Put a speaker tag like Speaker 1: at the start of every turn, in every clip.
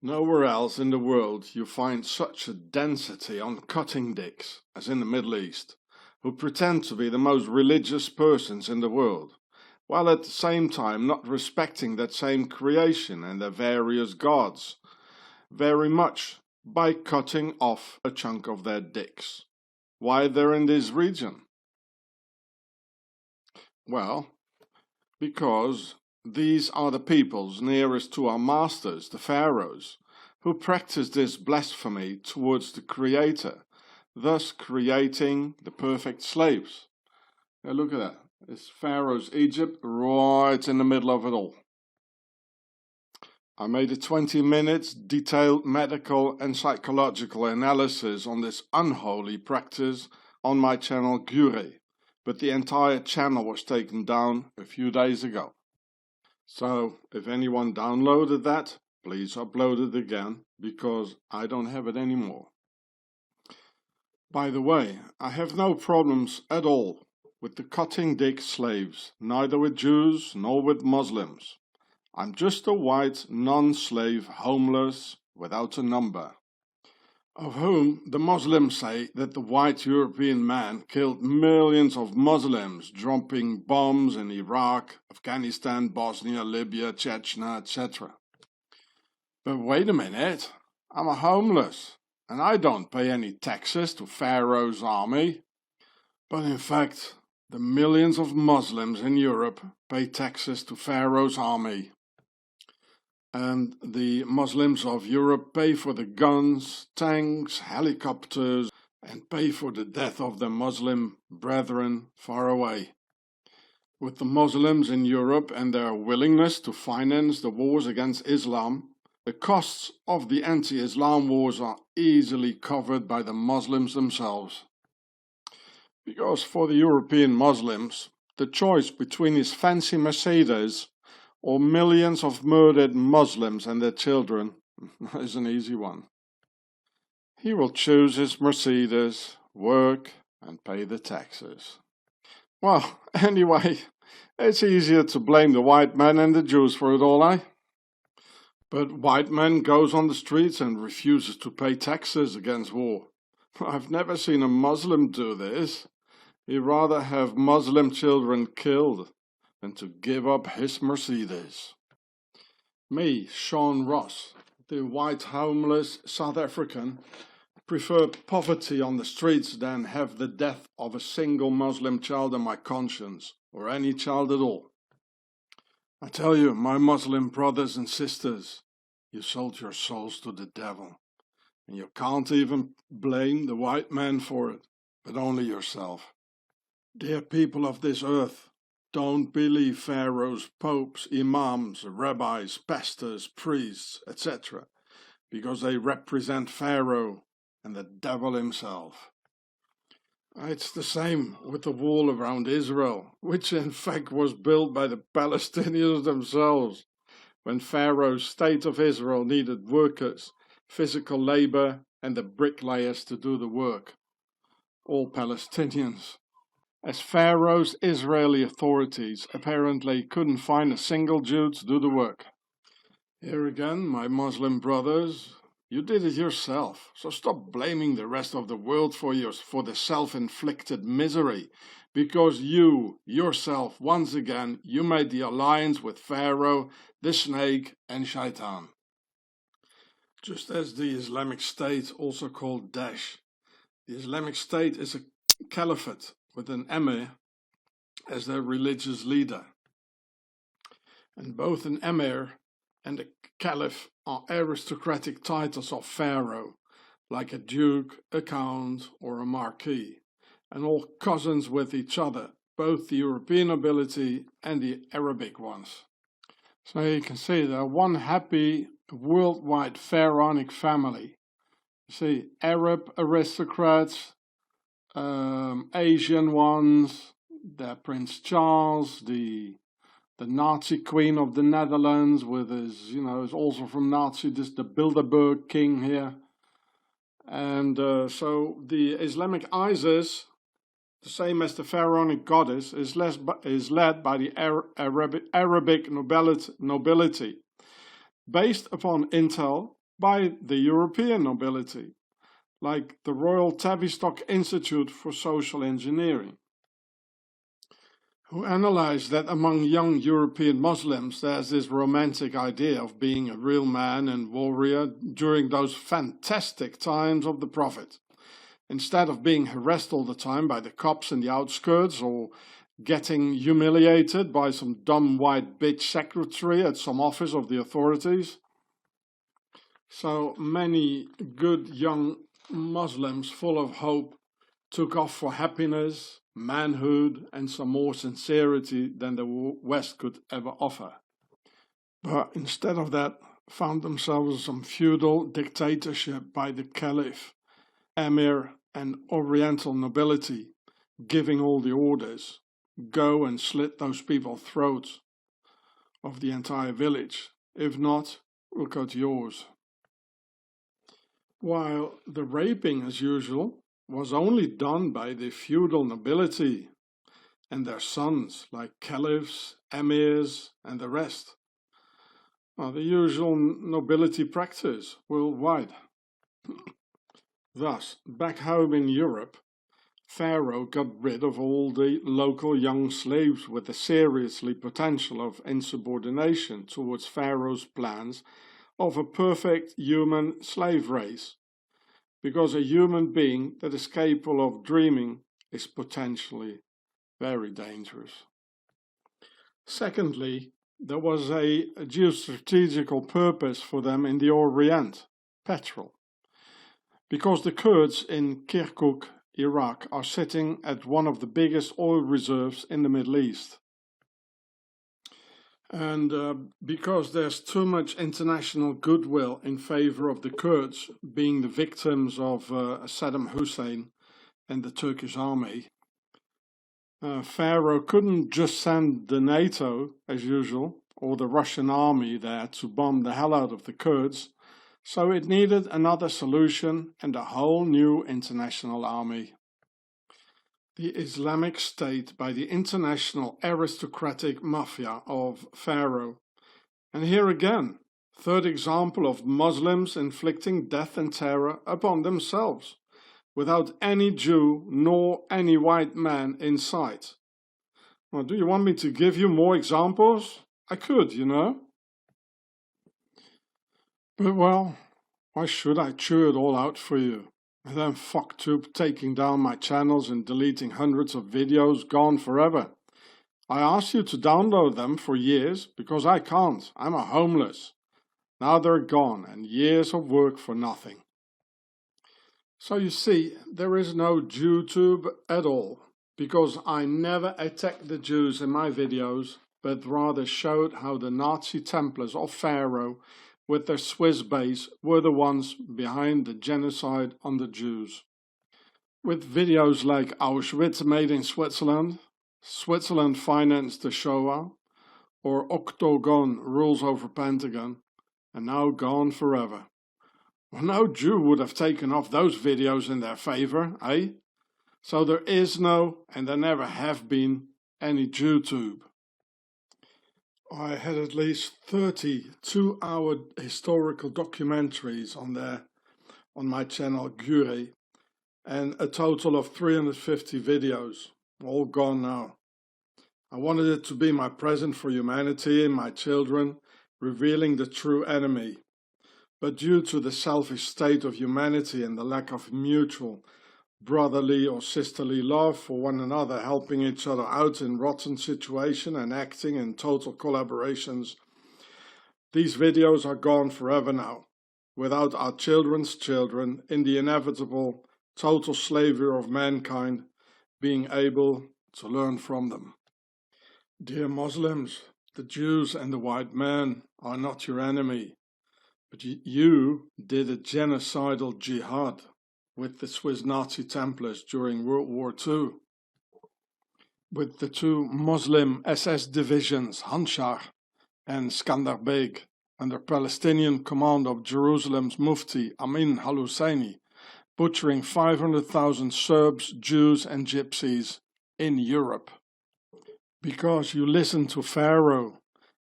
Speaker 1: Nowhere else in the world you find such a density on cutting dicks as in the Middle East, who pretend to be the most religious persons in the world, while at the same time not respecting that same creation and their various gods very much by cutting off a chunk of their dicks. Why they're in this region? Well, because these are the peoples nearest to our masters, the pharaohs, who practice this blasphemy towards the Creator, thus creating the perfect slaves. Now look at that. It's Pharaoh's Egypt right in the middle of it all. I made a 20 minutes detailed medical and psychological analysis on this unholy practice on my channel Giureh, but the entire channel was taken down a few days ago. So if anyone downloaded that, please upload it again, because I don't have it anymore. By the way, I have no problems at all with the cutting dick slaves, neither with Jews nor with Muslims. I'm just a white, non-slave, homeless, without a number, of whom the Muslims say that the white European man killed millions of Muslims, dropping bombs in Iraq, Afghanistan, Bosnia, Libya, Chechnya, etc. But wait a minute, I'm a homeless, and I don't pay any taxes to Pharaoh's army. But in fact, the millions of Muslims in Europe pay taxes to Pharaoh's army. And the Muslims of Europe pay for the guns, tanks, helicopters, and pay for the death of their Muslim brethren far away. With the Muslims in Europe and their willingness to finance the wars against Islam, the costs of the anti-Islam wars are easily covered by the Muslims themselves. Because for the European Muslims, the choice between his fancy Mercedes or millions of murdered Muslims and their children is an easy one. He will choose his Mercedes, work, and pay the taxes. Well, anyway, it's easier to blame the white man and the Jews for it all, eh? But white man goes on the streets and refuses to pay taxes against war. I've never seen a Muslim do this. He'd rather have Muslim children killed than to give up his Mercedes. Me, Sean Hross, the white homeless South African, prefer poverty on the streets than have the death of a single Muslim child on my conscience, or any child at all. I tell you, my Muslim brothers and sisters, you sold your souls to the devil, and you can't even blame the white man for it, but only yourself. Dear people of this earth, don't believe pharaohs, popes, imams, rabbis, pastors, priests, etc., because they represent Pharaoh and the devil himself. It's the same with the wall around Israel, which in fact was built by the Palestinians themselves, when Pharaoh's state of Israel needed workers, physical labor, and the bricklayers to do the work. All Palestinians. As Pharaoh's Israeli authorities apparently couldn't find a single Jew to do the work. Here again, my Muslim brothers, you did it yourself, so stop blaming the rest of the world for the self-inflicted misery, because you, yourself, once again, you made the alliance with Pharaoh, the snake, and Shaitan. Just as the Islamic State, also called Daesh. The Islamic State is a caliphate with an emir as their religious leader. And both an emir and a caliph are aristocratic titles of pharaoh, like a duke, a count, or a marquis, and all cousins with each other, both the European nobility and the Arabic ones. So you can see they're one happy worldwide pharaonic family. You see, Arab aristocrats, Asian ones, the Prince Charles, the Nazi Queen of the Netherlands, with his, is also from Nazi, this the Bilderberg king here. And so the Islamic ISIS, the same as the pharaonic goddess, is led by the Arabic nobility. Based upon intel, by the European nobility, like the Royal Tavistock Institute for Social Engineering, who analyzed that among young European Muslims there's this romantic idea of being a real man and warrior during those fantastic times of the Prophet, instead of being harassed all the time by the cops in the outskirts or getting humiliated by some dumb white bitch secretary at some office of the authorities. So many good young Muslims full of hope took off for happiness, manhood, and some more sincerity than the West could ever offer. But instead of that, found themselves in some feudal dictatorship by the Caliph, Emir, and Oriental nobility, giving all the orders. Go and slit those people's throats of the entire village. If not, we'll cut yours. While the raping, as usual, was only done by the feudal nobility and their sons, like caliphs, emirs, and the rest. Well, the usual nobility practice worldwide. Thus, back home in Europe, Pharaoh got rid of all the local young slaves with the seriously potential of insubordination towards Pharaoh's plans of a perfect human slave race, because a human being that is capable of dreaming is potentially very dangerous. Secondly, there was a geostrategical purpose for them in the Orient, petrol, because the Kurds in Kirkuk, Iraq, are sitting at one of the biggest oil reserves in the Middle East. And because there's too much international goodwill in favor of the Kurds being the victims of Saddam Hussein and the Turkish army, Pharaoh couldn't just send the NATO, as usual, or the Russian army there to bomb the hell out of the Kurds, so it needed another solution and a whole new international army. The Islamic State by the international aristocratic mafia of Pharaoh. And here again, third example of Muslims inflicting death and terror upon themselves, without any Jew nor any white man in sight. Well, do you want me to give you more examples? I could, you know. But well, why should I chew it all out for you? And then FuckTube taking down my channels and deleting hundreds of videos gone forever. I asked you to download them for years because I can't. I'm a homeless. Now they're gone and years of work for nothing. So you see, there is no JewTube at all, because I never attacked the Jews in my videos, but rather showed how the Nazi Templars of Pharaoh with their Swiss base were the ones behind the genocide on the Jews. With videos like Auschwitz made in Switzerland, Switzerland financed the Shoah, or Octagon rules over Pentagon, and now gone forever. Well, no Jew would have taken off those videos in their favor, eh? So there is no, and there never have been, any JewTube. I had at least 30 two-hour historical documentaries on there, on my channel Giureh, and a total of 350 videos, all gone now. I wanted it to be my present for humanity and my children, revealing the true enemy. But due to the selfish state of humanity and the lack of mutual brotherly or sisterly love for one another, helping each other out in rotten situation and acting in total collaborations, these videos are gone forever now, without our children's children in the inevitable total slavery of mankind being able to learn from them. Dear Muslims, the Jews and the white man are not your enemy, but you did a genocidal jihad with the Swiss Nazi Templars during World War II, with the two Muslim SS divisions Handschar and Skanderbeg under Palestinian command of Jerusalem's Mufti Amin al-Husseini, butchering 500,000 Serbs, Jews and Gypsies in Europe. Because you listened to Pharaoh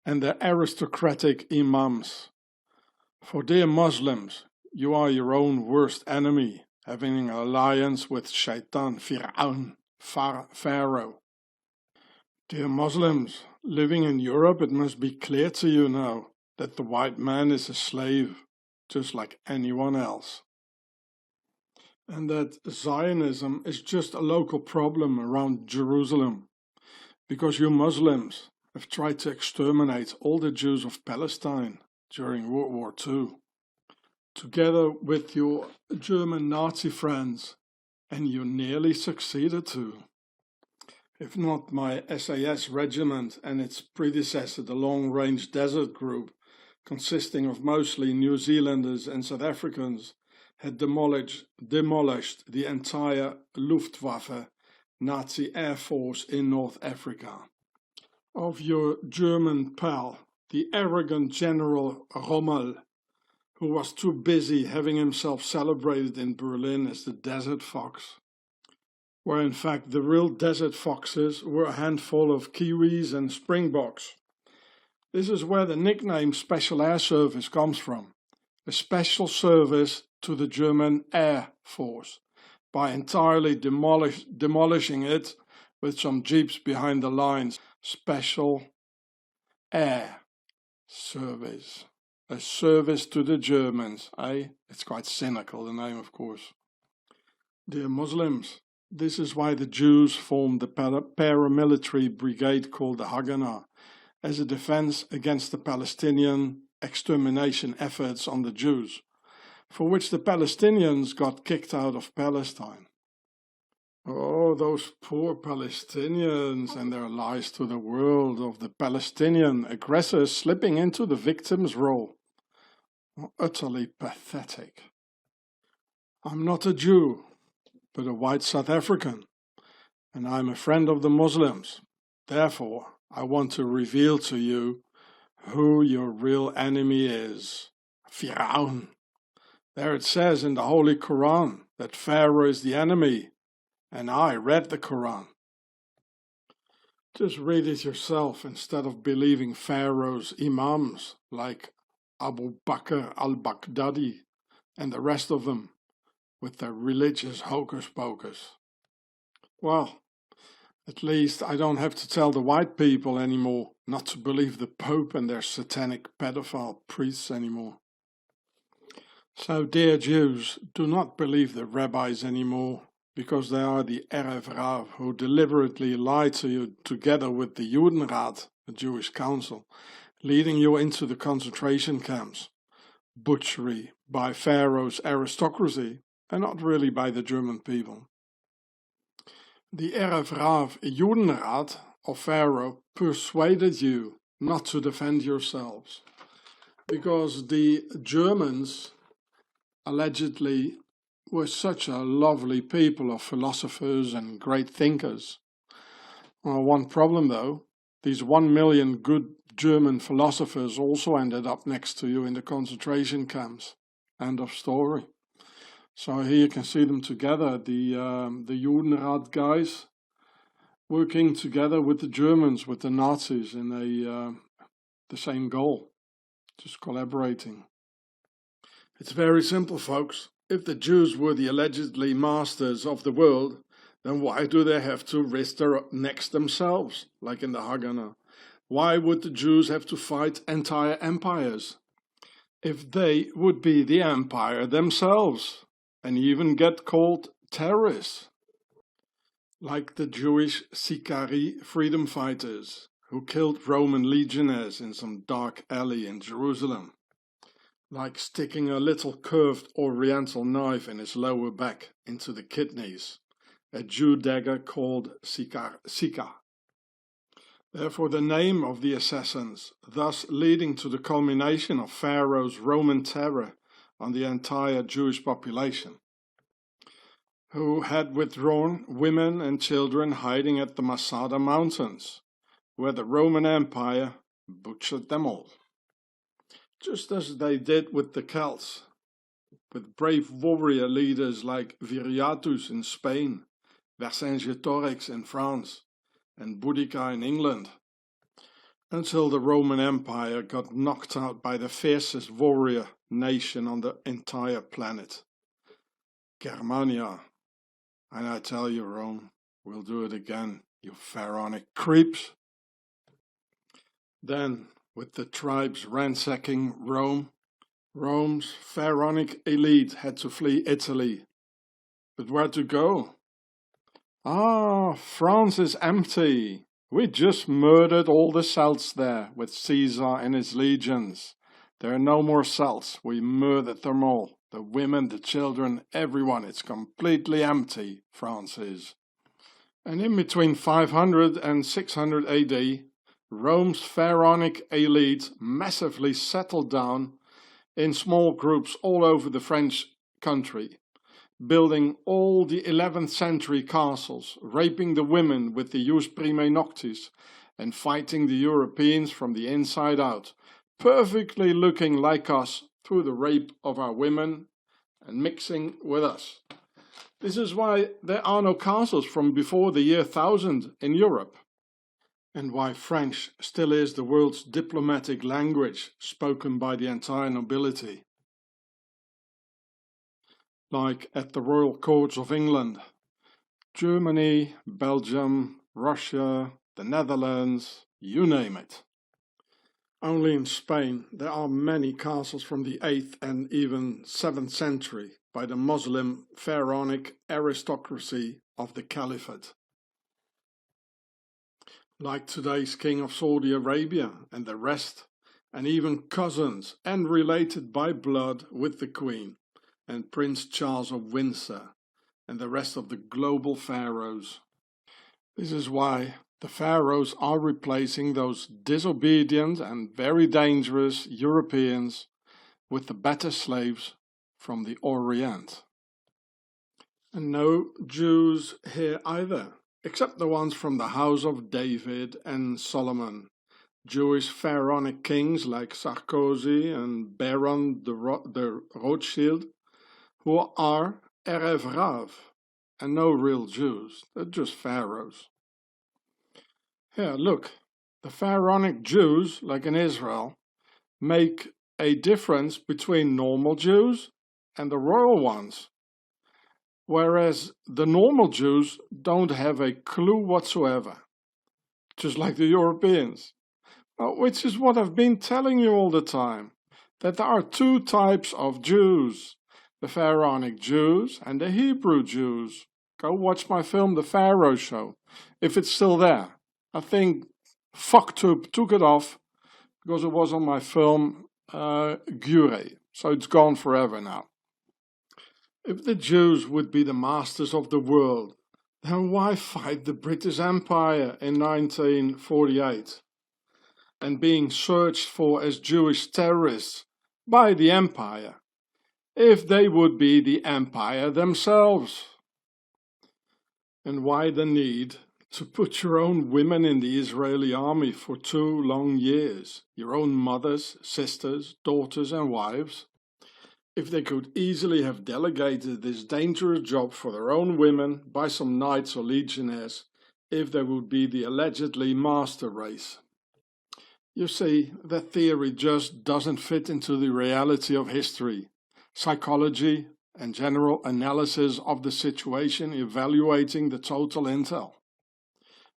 Speaker 1: and the aristocratic imams, For dear Muslims, you are your own worst enemy, having an alliance with Shaitan, Fir'aun, Pharaoh. Dear Muslims, living in Europe, it must be clear to you now that the white man is a slave, just like anyone else. And that Zionism is just a local problem around Jerusalem, because you Muslims have tried to exterminate all the Jews of Palestine during World War II, together with your German Nazi friends, and you nearly succeeded too. If not, my SAS regiment and its predecessor, the Long Range Desert Group, consisting of mostly New Zealanders and South Africans, had demolished the entire Luftwaffe Nazi Air Force in North Africa. Of your German pal, the arrogant General Rommel, who was too busy having himself celebrated in Berlin as the Desert Fox, where in fact the real Desert Foxes were a handful of Kiwis and Springboks. This is where the nickname Special Air Service comes from, a special service to the German Air Force, by entirely demolishing it with some jeeps behind the lines. Special Air Service. A service to the Germans, eh? It's quite cynical, the name, of course. Dear Muslims, this is why the Jews formed the paramilitary brigade called the Haganah, as a defense against the Palestinian extermination efforts on the Jews, for which the Palestinians got kicked out of Palestine. Oh, those poor Palestinians and their lies to the world of the Palestinian aggressors slipping into the victim's role. Utterly pathetic. I'm not a Jew, but a white South African, and I'm a friend of the Muslims. Therefore, I want to reveal to you who your real enemy is. Fir'aun. There it says in the Holy Quran that Pharaoh is the enemy, and I read the Quran. Just read it yourself instead of believing Pharaoh's imams like Abu Bakr al-Baghdadi and the rest of them with their religious hocus-pocus. Well, at least I don't have to tell the white people anymore not to believe the Pope and their satanic pedophile priests anymore. So, dear Jews, do not believe the rabbis anymore, because they are the Erev Rav who deliberately lie to you together with the Judenrat, the Jewish council, leading you into the concentration camps. Butchery by Pharaoh's aristocracy, and not really by the German people. The Erev Rav Judenrat of Pharaoh persuaded you not to defend yourselves, because the Germans allegedly were such a lovely people of philosophers and great thinkers. Well, one problem though, these 1 million good German philosophers also ended up next to you in the concentration camps. End of story. So here you can see them together, the Judenrat guys working together with the Germans, with the Nazis in the same goal, just collaborating. It's very simple, folks. If the Jews were the allegedly masters of the world, then why do they have to risk their necks themselves, like in the Haganah? Why would the Jews have to fight entire empires if they would be the empire themselves and even get called terrorists? Like the Jewish Sicarii freedom fighters who killed Roman legionnaires in some dark alley in Jerusalem. Like sticking a little curved oriental knife in his lower back into the kidneys, a Jew dagger called Sika. Therefore the name of the assassins, thus leading to the culmination of Pharaoh's Roman terror on the entire Jewish population, who had withdrawn women and children hiding at the Masada Mountains, where the Roman Empire butchered them all. Just as they did with the Celts, with brave warrior leaders like Viriatus in Spain, Vercingetorix in France, and Boudica in England. until the Roman Empire got knocked out by the fiercest warrior nation on the entire planet, Germania. And I tell you, Rome, we'll do it again, you pharaonic creeps. Then, with the tribes ransacking Rome, Rome's pharaonic elite had to flee Italy. But where to go? Ah, France is empty. We just murdered all the Celts there with Caesar and his legions. There are no more Celts. We murdered them all. The women, the children, everyone. It's completely empty, France is. And in between 500 and 600 AD, Rome's pharaonic elite massively settled down in small groups all over the French country, building all the 11th century castles, raping the women with the jus primae noctis, and fighting the Europeans from the inside out, perfectly looking like us through the rape of our women and mixing with us. This is why there are no castles from before the year 1000 in Europe, and why French still is the world's diplomatic language spoken by the entire nobility. Like at the royal courts of England, Germany, Belgium, Russia, the Netherlands, you name it. Only in Spain there are many castles from the 8th and even 7th century by the Muslim pharaonic aristocracy of the Caliphate. Like today's King of Saudi Arabia and the rest, and even cousins and related by blood with the Queen and Prince Charles of Windsor and the rest of the global pharaohs. This is why the pharaohs are replacing those disobedient and very dangerous Europeans with the better slaves from the Orient. And no Jews here either, except the ones from the house of David and Solomon, Jewish pharaonic kings like Sarkozy and Baron de Rothschild, who are Erev Rav, and no real Jews, they're just pharaohs. Here, look, the pharaonic Jews, like in Israel, make a difference between normal Jews and the royal ones, whereas the normal Jews don't have a clue whatsoever, just like the Europeans. Which is what I've been telling you all the time, that there are two types of Jews, the pharaonic Jews and the Hebrew Jews. Go watch my film, The Pharaoh Show, if it's still there. I think FuckTube took it off because it was on my film Giureh, so it's gone forever now. If the Jews would be the masters of the world, then why fight the British Empire in 1948 and being searched for as Jewish terrorists by the Empire, if they would be the Empire themselves? And why the need to put your own women in the Israeli army for 2 long years, your own mothers, sisters, daughters and wives, if they could easily have delegated this dangerous job for their own women by some knights or legionnaires, if they would be the allegedly master race? You see, that theory just doesn't fit into the reality of history, psychology, and general analysis of the situation, evaluating the total intel.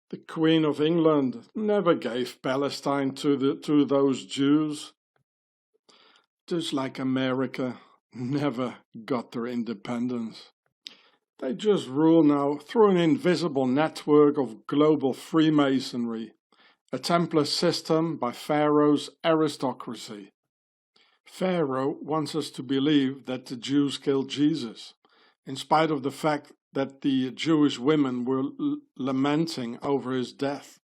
Speaker 1: The Queen of England never gave Palestine to those Jews, just like America never got their independence. They just rule now through an invisible network of global Freemasonry, a Templar system by Pharaoh's aristocracy. Pharaoh wants us to believe that the Jews killed Jesus, in spite of the fact that the Jewish women were lamenting over his death.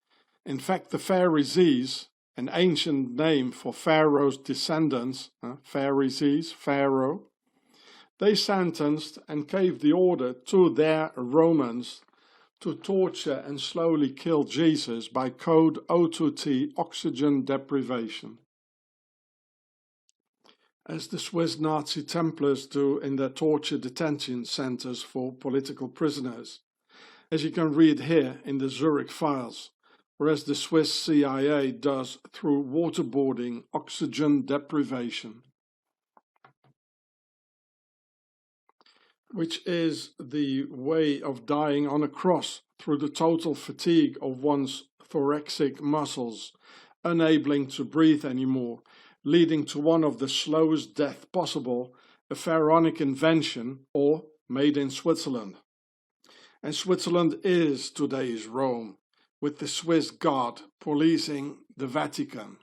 Speaker 1: In fact, the Pharisees, an ancient name for Pharaoh's descendants, Pharisees, Pharaoh, they sentenced and gave the order to their Romans to torture and slowly kill Jesus by code O2T, oxygen deprivation, as the Swiss Nazi Templars do in their torture detention centers for political prisoners, as you can read here in the Zurich files, whereas the Swiss CIA does through waterboarding, oxygen deprivation, which is the way of dying on a cross through the total fatigue of one's thoracic muscles, unable to breathe anymore, leading to one of the slowest deaths possible, a pharaonic invention, or made in Switzerland. And Switzerland is today's Rome, with the Swiss God policing the Vatican.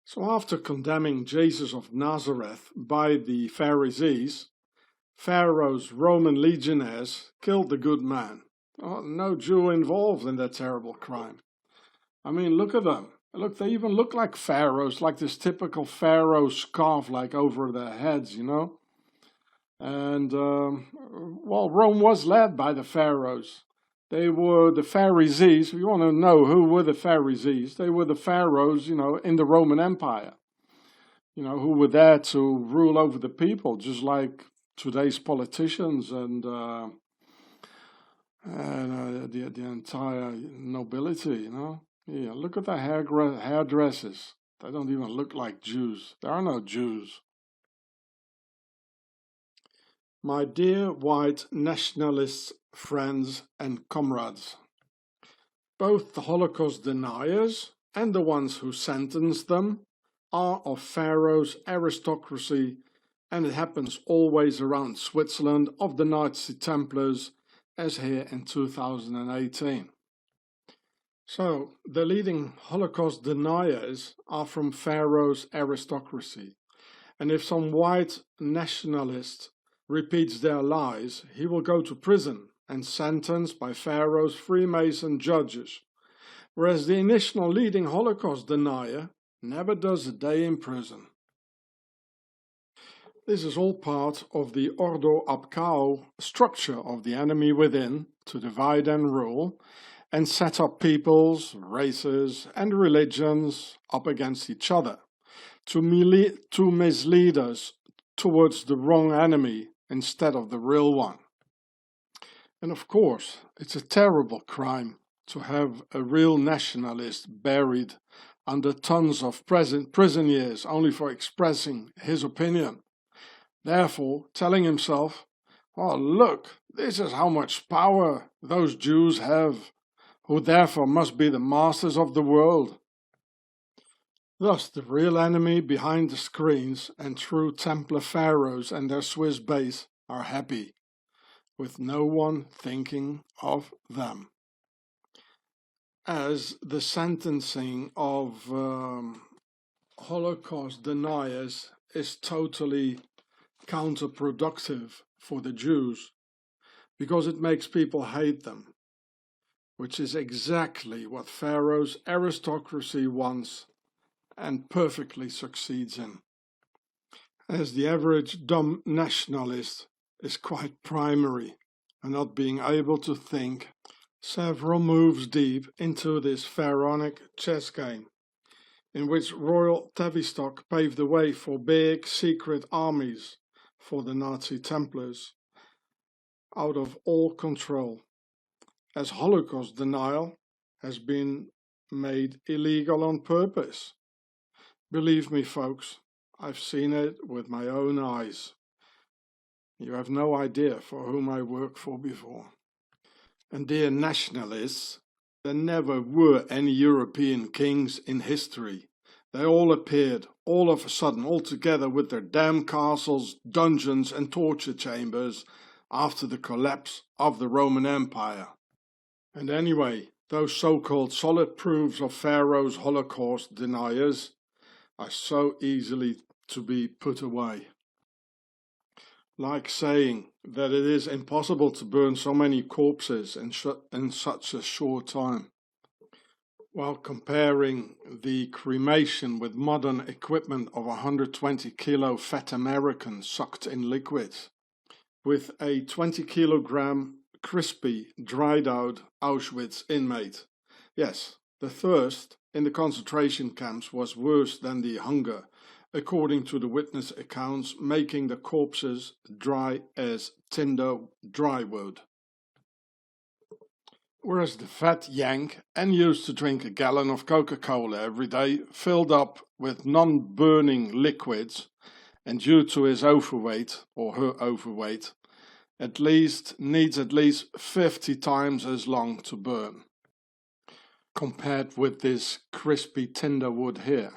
Speaker 1: So after condemning Jesus of Nazareth by the Pharisees, Pharaoh's Roman legionnaires killed the good man. Oh, no Jew involved in that terrible crime. I mean, look at them. Look, they even look like pharaohs, like this typical pharaoh scarf like over their heads, you know. And, well, Rome was led by the pharaohs. They were the Pharisees. If you want to know who were the Pharisees, they were the pharaohs, you know, in the Roman Empire, you know, who were there to rule over the people, just like today's politicians and the entire nobility, you know. Yeah, look at the hairdressers. They don't even look like Jews. There are no Jews. My dear white nationalists, friends and comrades, both the Holocaust deniers and the ones who sentenced them are of Pharaoh's aristocracy, and it happens always around Switzerland of the Nazi Templars, as here in 2018. So, the leading Holocaust deniers are from Pharaoh's aristocracy, and if some white nationalist repeats their lies, he will go to prison and sentenced by Pharaoh's Freemason judges, whereas the initial leading Holocaust denier never does a day in prison. This is all part of the Ordo ab Chaos structure of the enemy within to divide and rule, and set up peoples, races and religions up against each other, to mislead us towards the wrong enemy instead of the real one. And of course, it's a terrible crime to have a real nationalist buried under tons of prison years only for expressing his opinion. Therefore, telling himself, oh look, this is how much power those Jews have, who therefore must be the masters of the world. Thus, the real enemy behind the screens and true Templar pharaohs and their Swiss base are happy, with no one thinking of them. As the sentencing of Holocaust deniers is totally counterproductive for the Jews, because it makes people hate them, which is exactly what Pharaoh's aristocracy wants and perfectly succeeds in, as the average dumb nationalist is quite primary and not being able to think several moves deep into this pharaonic chess game, in which royal Tavistock paved the way for big secret armies for the Nazi Templars, out of all control, as Holocaust denial has been made illegal on purpose. Believe me, folks, I've seen it with my own eyes. You have no idea for whom I worked for before. And dear nationalists, there never were any European kings in history. They all appeared, all of a sudden, all together with their damn castles, dungeons and torture chambers after the collapse of the Roman Empire. And anyway, those so-called solid proofs of Pharaoh's Holocaust deniers are so easily to be put away. Like saying that it is impossible to burn so many corpses in such a short time, while comparing the cremation with modern equipment of 120 kilo fat Americans sucked in liquids, with a 20 kilogram crispy, dried out Auschwitz inmate. Yes, the thirst in the concentration camps was worse than the hunger, according to the witness accounts, making the corpses dry as tinder dry wood. whereas the fat Yank and used to drink a gallon of Coca-Cola every day, filled up with non-burning liquids, and due to his overweight, or her overweight, needs at least 50 times as long to burn, compared with this crispy tinder wood here.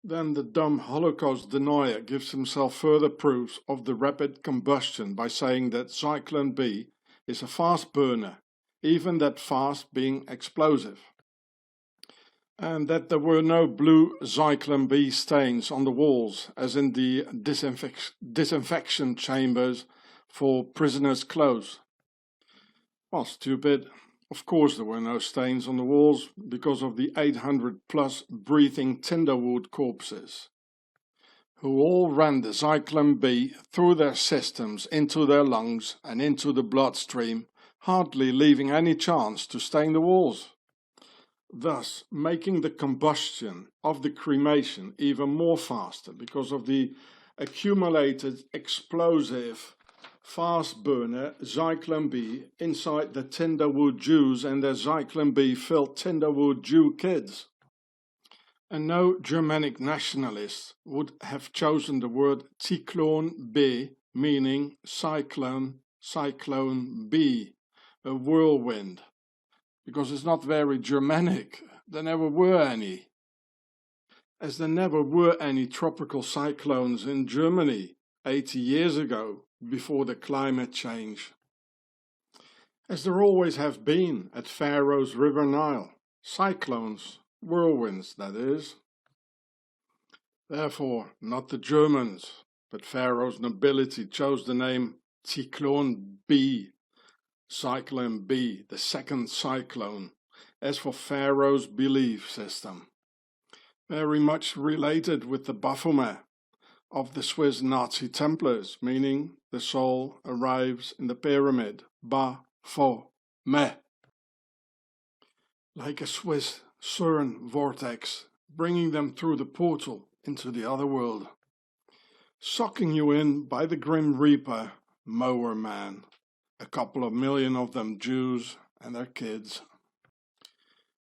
Speaker 1: Then the dumb Holocaust denier gives himself further proofs of the rapid combustion by saying that Zyklon B is a fast burner, even that fast being explosive, and that there were no blue Zyklon B stains on the walls as in the disinfection chambers for prisoners' clothes. Well, stupid. Of course there were no stains on the walls because of the 800 plus breathing tinderwood corpses, who all ran the Zyklon B through their systems into their lungs and into the bloodstream, hardly leaving any chance to stain the walls, thus making the combustion of the cremation even more faster because of the accumulated explosive fast burner Zyklon B inside the tinderwood Jews and their Zyklon B filled tinderwood Jew kids. And no Germanic nationalist would have chosen the word Zyklon B, meaning cyclone B, a whirlwind, because it's not very Germanic. There never were any. As there never were any tropical cyclones in Germany 80 years ago, before the climate change. As there always have been at Faroe's River Nile, cyclones, whirlwinds that is. Therefore, not the Germans, but Faroe's nobility chose the name Zyklon B, Cyclone B, the second cyclone, as for Faroe's belief system. Very much related with the Baphomet of the Swiss Nazi Templars, meaning the soul arrives in the pyramid, Baphomet, like a Swiss CERN vortex, bringing them through the portal into the other world, sucking you in by the Grim Reaper, Mower Man, a couple of million of them Jews and their kids.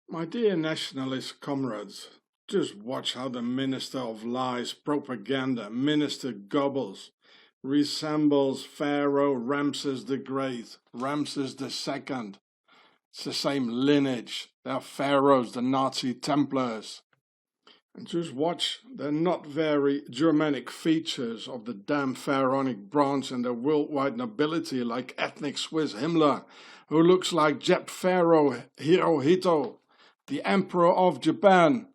Speaker 1: My dear nationalist comrades, just watch how the Minister of Lies propaganda, Minister Goebbels, resembles Pharaoh Ramses the Great, Ramses II. It's the same lineage. They're pharaohs, the Nazi Templars. And just watch the not very Germanic features of the damn pharaonic branch and their worldwide nobility, like ethnic Swiss Himmler, who looks like Jap Pharaoh Hirohito, the Emperor of Japan,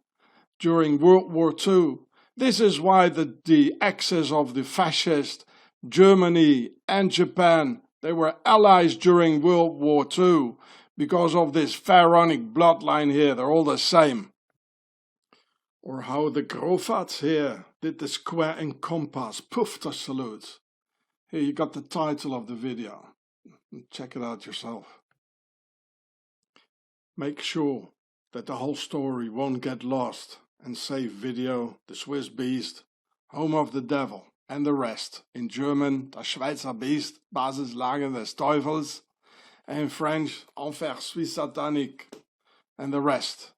Speaker 1: during World War II. This is why the axis of the fascist Germany and Japan, they were allies during World War II because of this pharaonic bloodline here. They're all the same. Or how the Grofats here did the square and compass Pufter salute. Here you got the title of the video. Check it out yourself. Make sure that the whole story won't get lost, and save video, the Swiss Beast, Home of the Devil, and the rest. In German, das Schweizer Beast, Basislager des Teufels, and in French, Enfer Suisse Satanique, and the rest.